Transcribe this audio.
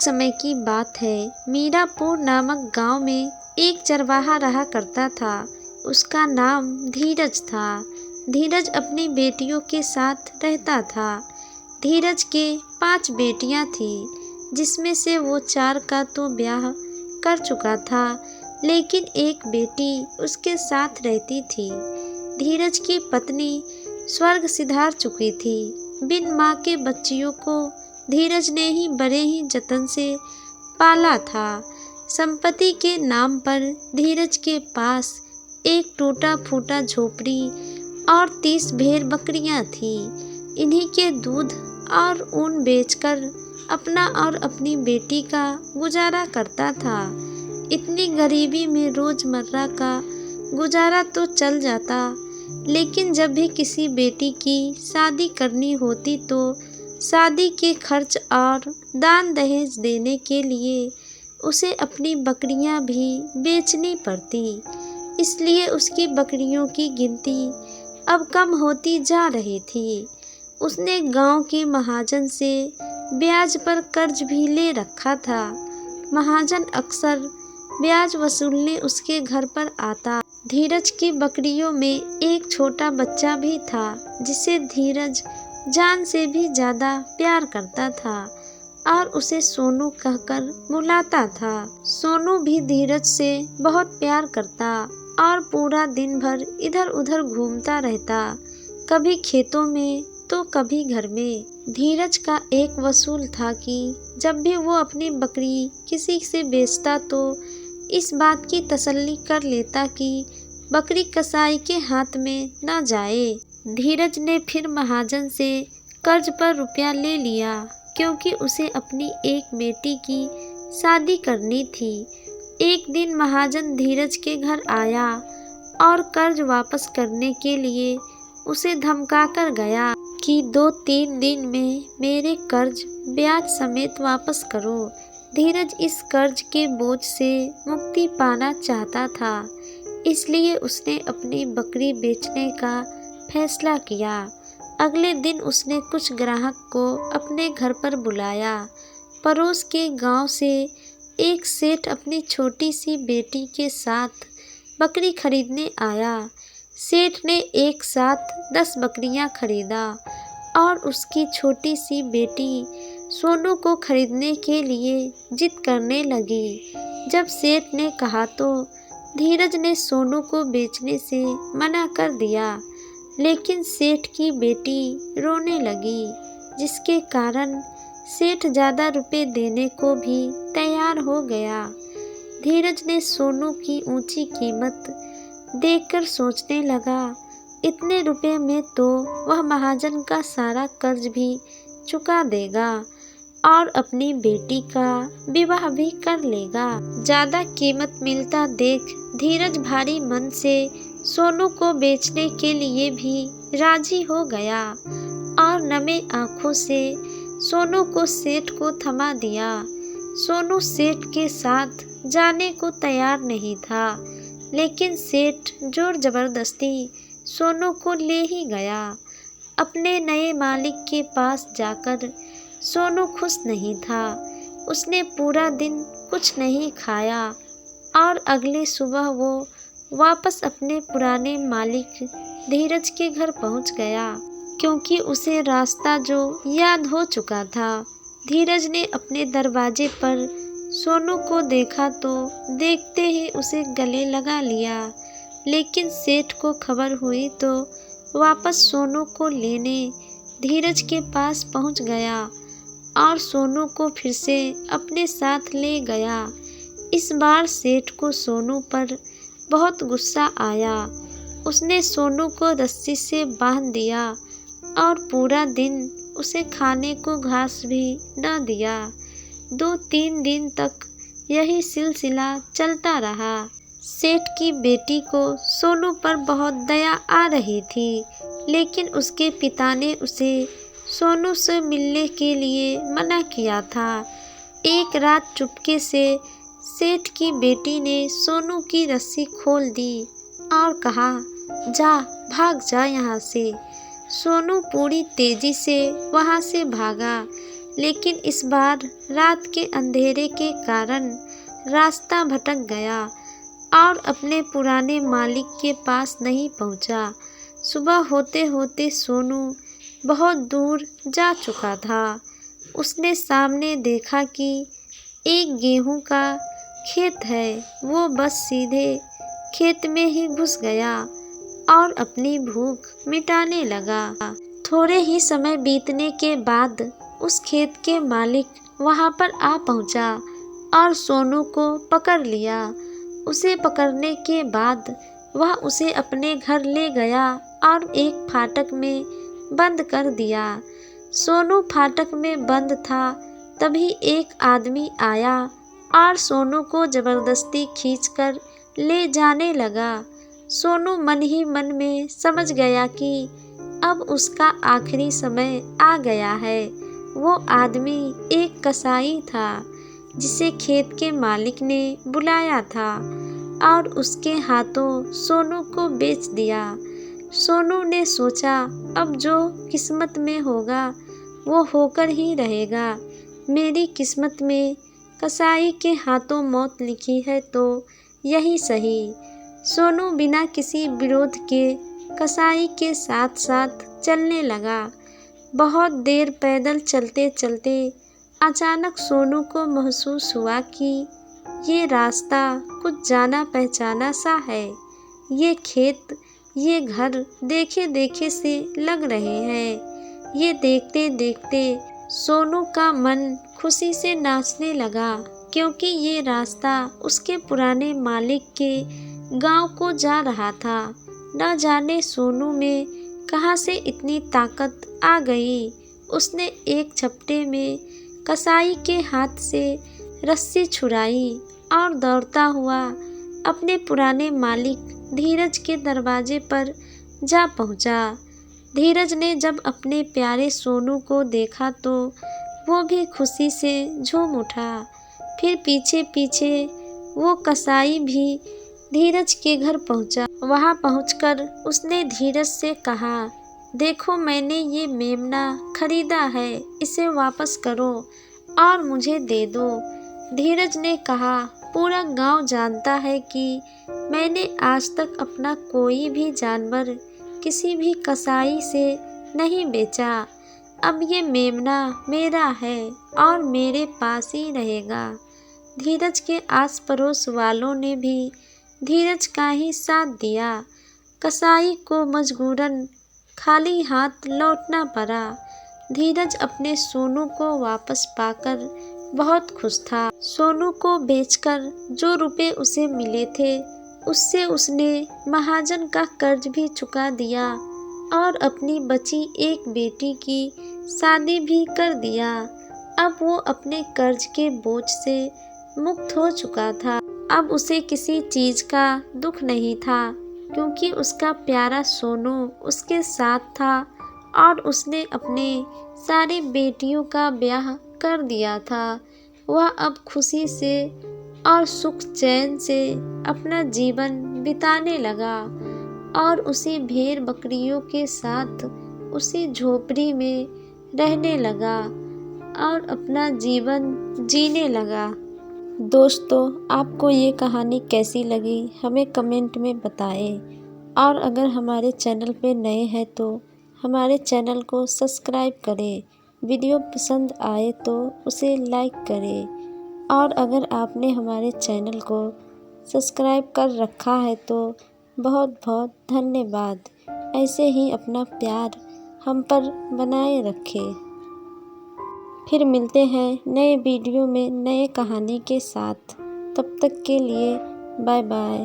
समय की बात है। मीरापुर नामक गांव में एक चरवाहा रहा करता था। उसका नाम धीरज था। धीरज अपनी बेटियों के साथ रहता था। धीरज के 5 बेटियां थीं, जिसमें से वो 4 का तो ब्याह कर चुका था, लेकिन एक बेटी उसके साथ रहती थी। धीरज की पत्नी स्वर्ग सिधार चुकी थी। बिन माँ के बच्चियों को धीरज ने ही बड़े ही जतन से पाला था। संपत्ति के नाम पर धीरज के पास एक टूटा फूटा झोपड़ी और 30 भेड़ बकरियां थी। इन्हीं के दूध और ऊन बेचकर अपना और अपनी बेटी का गुजारा करता था। इतनी गरीबी में रोजमर्रा का गुजारा तो चल जाता, लेकिन जब भी किसी बेटी की शादी करनी होती तो शादी के खर्च और दान दहेज देने के लिए उसे अपनी बकरियां भी बेचनी पड़ती। इसलिए उसकी बकरियों की गिनती अब कम होती जा रही थी। उसने गांव के महाजन से ब्याज पर कर्ज भी ले रखा था। महाजन अक्सर ब्याज वसूलने उसके घर पर आता। धीरज की बकरियों में एक छोटा बच्चा भी था, जिसे धीरज जान से भी ज़्यादा प्यार करता था और उसे सोनू कहकर बुलाता था। सोनू भी धीरज से बहुत प्यार करता और पूरा दिन भर इधर उधर घूमता रहता, कभी खेतों में तो कभी घर में। धीरज का एक वसूल था कि जब भी वो अपनी बकरी किसी से बेचता तो इस बात की तसल्ली कर लेता कि बकरी कसाई के हाथ में न जाए। धीरज ने फिर महाजन से कर्ज पर रुपया ले लिया, क्योंकि उसे अपनी एक बेटी की शादी करनी थी। एक दिन महाजन धीरज के घर आया और कर्ज वापस करने के लिए उसे धमका कर गया कि 2-3 दिन में मेरे कर्ज ब्याज समेत वापस करो। धीरज इस कर्ज के बोझ से मुक्ति पाना चाहता था, इसलिए उसने अपनी बकरी बेचने का फैसला किया। अगले दिन उसने कुछ ग्राहक को अपने घर पर बुलाया। पड़ोस के गांव से एक सेठ अपनी छोटी सी बेटी के साथ बकरी खरीदने आया। सेठ ने एक साथ 10 बकरियां खरीदा और उसकी छोटी सी बेटी सोनू को खरीदने के लिए जिद करने लगी। जब सेठ ने कहा तो धीरज ने सोनू को बेचने से मना कर दिया, लेकिन सेठ की बेटी रोने लगी, जिसके कारण सेठ ज़्यादा रुपए देने को भी तैयार हो गया। धीरज ने सोनू की ऊंची कीमत देखकर सोचने लगा, इतने रुपए में तो वह महाजन का सारा कर्ज भी चुका देगा और अपनी बेटी का विवाह भी कर लेगा। ज़्यादा कीमत मिलता देख धीरज भारी मन से सोनू को बेचने के लिए भी राजी हो गया और नमे आँखों से सोनू को सेठ को थमा दिया। सोनू सेठ के साथ जाने को तैयार नहीं था, लेकिन सेठ जोर जबरदस्ती सोनू को ले ही गया। अपने नए मालिक के पास जाकर सोनू खुश नहीं था। उसने पूरा दिन कुछ नहीं खाया और अगले सुबह वो वापस अपने पुराने मालिक धीरज के घर पहुंच गया, क्योंकि उसे रास्ता जो याद हो चुका था। धीरज ने अपने दरवाजे पर सोनू को देखा तो देखते ही उसे गले लगा लिया, लेकिन सेठ को खबर हुई तो वापस सोनू को लेने धीरज के पास पहुंच गया और सोनू को फिर से अपने साथ ले गया। इस बार सेठ को सोनू पर बहुत गुस्सा आया। उसने सोनू को रस्सी से बांध दिया और पूरा दिन उसे खाने को घास भी न दिया। 2-3 दिन तक यही सिलसिला चलता रहा। सेठ की बेटी को सोनू पर बहुत दया आ रही थी, लेकिन उसके पिता ने उसे सोनू से मिलने के लिए मना किया था। एक रात चुपके से सेठ की बेटी ने सोनू की रस्सी खोल दी और कहा, जा भाग जा यहाँ से। सोनू पूरी तेजी से वहाँ से भागा, लेकिन इस बार रात के अंधेरे के कारण रास्ता भटक गया और अपने पुराने मालिक के पास नहीं पहुंचा। सुबह होते होते सोनू बहुत दूर जा चुका था। उसने सामने देखा कि एक गेहूं का खेत है। वो बस सीधे खेत में ही घुस गया और अपनी भूख मिटाने लगा। थोड़े ही समय बीतने के बाद उस खेत के मालिक वहां पर आ पहुंचा और सोनू को पकड़ लिया। उसे पकड़ने के बाद वह उसे अपने घर ले गया और एक फाटक में बंद कर दिया। सोनू फाटक में बंद था, तभी एक आदमी आया और सोनू को जबरदस्ती खींचकर ले जाने लगा। सोनू मन ही मन में समझ गया कि अब उसका आखिरी समय आ गया है। वो आदमी एक कसाई था जिसे खेत के मालिक ने बुलाया था और उसके हाथों सोनू को बेच दिया। सोनू ने सोचा अब जो किस्मत में होगा वो होकर ही रहेगा। मेरी किस्मत में कसाई के हाथों मौत लिखी है तो यही सही। सोनू बिना किसी विरोध के कसाई के साथ साथ चलने लगा। बहुत देर पैदल चलते चलते अचानक सोनू को महसूस हुआ कि ये रास्ता कुछ जाना पहचाना सा है। ये खेत, ये घर देखे देखे से लग रहे हैं। ये देखते देखते सोनू का मन खुशी से नाचने लगा, क्योंकि ये रास्ता उसके पुराने मालिक के गांव को जा रहा था। न जाने सोनू में कहां से इतनी ताकत आ गई। उसने एक झपटे में कसाई के हाथ से रस्सी छुड़ाई और दौड़ता हुआ अपने पुराने मालिक धीरज के दरवाजे पर जा पहुंचा। धीरज ने जब अपने प्यारे सोनू को देखा तो वो भी खुशी से झूम उठा। फिर पीछे पीछे वो कसाई भी धीरज के घर पहुंचा। वहां पहुंचकर उसने धीरज से कहा, देखो मैंने ये मेमना खरीदा है, इसे वापस करो और मुझे दे दो। धीरज ने कहा, पूरा गांव जानता है कि मैंने आज तक अपना कोई भी जानवर किसी भी कसाई से नहीं बेचा। अब ये मेमना मेरा है और मेरे पास ही रहेगा। धीरज के आस पड़ोस वालों ने भी धीरज का ही साथ दिया। कसाई को मजबूरन खाली हाथ लौटना पड़ा। धीरज अपने सोनू को वापस पाकर बहुत खुश था। सोनू को बेचकर जो रुपए उसे मिले थे उससे उसने महाजन का कर्ज भी चुका दिया और अपनी बची एक बेटी की शादी भी कर दिया। अब वो अपने कर्ज के बोझ से मुक्त हो चुका था। अब उसे किसी चीज का दुख नहीं था, क्योंकि उसका प्यारा सोनू उसके साथ था और उसने अपने सारे बेटियों का ब्याह कर दिया था। वह अब खुशी से और सुख चैन से अपना जीवन बिताने लगा और उसी भेड़ बकरियों के साथ उसी झोपड़ी में रहने लगा और अपना जीवन जीने लगा। दोस्तों, आपको ये कहानी कैसी लगी हमें कमेंट में बताएं और अगर हमारे चैनल पे नए हैं तो हमारे चैनल को सब्सक्राइब करें। वीडियो पसंद आए तो उसे लाइक करें और अगर आपने हमारे चैनल को सब्सक्राइब कर रखा है तो बहुत बहुत धन्यवाद। ऐसे ही अपना प्यार हम पर बनाए रखें। फिर मिलते हैं नए वीडियो में नए कहानी के साथ। तब तक के लिए बाय बाय।